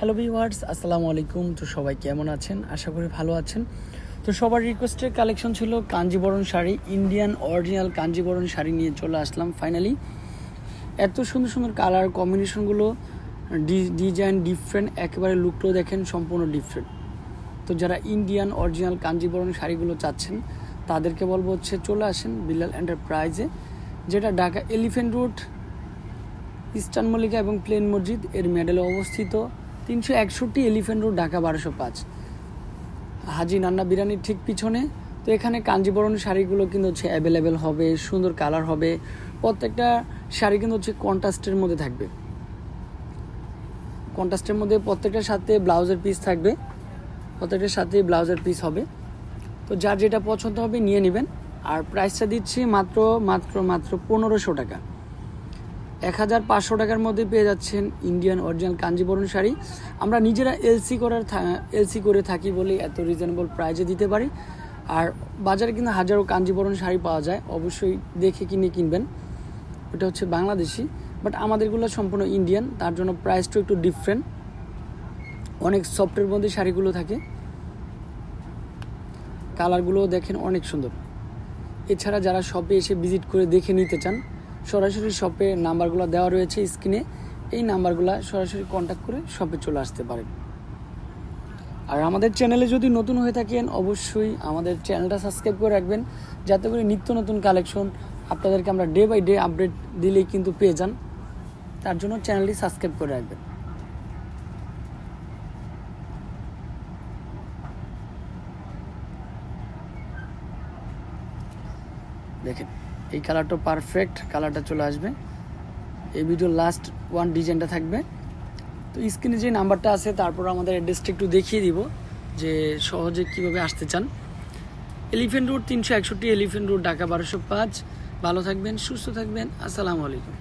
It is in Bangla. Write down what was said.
হ্যালো ভিউয়ার্স, আসসালামু আলাইকুম। তো সবাই কেমন আছেন? আশা করি ভালো আছেন। তো সবার রিকোয়েস্টের কালেকশন ছিল কাঞ্জিবরণ শাড়ি, ইন্ডিয়ান অরিজিনাল কাঞ্জিবরণ শাড়ি নিয়ে চলে আসলাম ফাইনালি। এত সুন্দর সুন্দর কালার কম্বিনেশনগুলো, ডিজাইন ডিফারেন্ট, একেবারে লুকটাও দেখেন সম্পূর্ণ ডিফারেন্ট। তো যারা ইন্ডিয়ান অরিজিনাল কাঞ্জিবরণ শাড়িগুলো চাচ্ছেন তাদেরকে বলবো চলে আসেন বিলাল এন্টারপ্রাইজে, যেটা Dhaka elephant road, eastern Mallika এবং প্লেন মসজিদ এর মেডেলে অবস্থিত, 361 এলিফ্যান্ট রোড, ঢাকা 1205, হাজি নান্না বিরিয়ানির ঠিক পিছনে। তো এখানে কাঞ্জিবরণ শাড়িগুলো কিন্তু অ্যাভেলেবেল হবে, সুন্দর কালার হবে, প্রত্যেকটা শাড়ি কিন্তু কন্ট্রাস্টের মধ্যে থাকবে, কন্ট্রাস্টের মধ্যে প্রত্যেকটার সাথে ব্লাউজের পিস থাকবে, প্রত্যেকটার সাথে ব্লাউজের পিস হবে। তো যার যেটা পছন্দ হবে নিয়ে নেবেন। আর প্রাইসটা দিচ্ছি মাত্র 1500 টাকা, 1500 টাকার মধ্যে পেয়ে যাচ্ছেন ইন্ডিয়ান অরিজিনাল কাঞ্জিবরণ শাড়ি। আমরা নিজেরা এলসি করে থাকি বলে এত রিজনেবল প্রাইসে দিতে পারি। আর বাজারে কিন্তু হাজারো কাঞ্জিবরণ শাড়ি পাওয়া যায়, অবশ্যই দেখে কিনবেন। ওটা বাংলাদেশি, বাট আমাদেরগুলো সম্পূর্ণ ইন্ডিয়ান, তার জন্য প্রাইসটা একটু ডিফারেন্ট। অনেক সফটের মধ্যে শাড়িগুলো থাকে, কালারগুলো দেখেন অনেক সুন্দর। এছাড়া যারা শপে এসে ভিজিট করে দেখে নিতে চান, সরাসরি শপে নাম্বারগুলো দেওয়া রয়েছে স্ক্রিনে, এই নাম্বারগুলো সরাসরি কন্ট্যাক্ট করে শপে চলে আসতে পারেন। আর আমাদের চ্যানেলে যদি নতুন হয়ে থাকেন অবশ্যই আমাদের চ্যানেলটা সাবস্ক্রাইব করে রাখবেন, যাতে করে নিত্য নতুন কালেকশন আপনাদেরকে আমরা ডে বাই ডে আপডেট দিলেই কিন্তু পেয়ে যান। তার জন্য চ্যানেলটি সাবস্ক্রাইব করে রাখবেন। দেখেন এই কালারটা পারফেক্ট, কালারটা চলে আসবে। এই ভিডিওর লাস্ট ওয়ান ডিজাইনটা থাকবে। তো স্ক্রিনে যে নাম্বারটা আছে, তারপর আমাদের অ্যাড্রেসটা একটু দেখিয়ে দিব যে সহজে কীভাবে আসতে চান। Elephant road 361 elephant road, Dhaka 1205। ভালো থাকবেন, সুস্থ থাকবেন। আসসালামু আলাইকুম।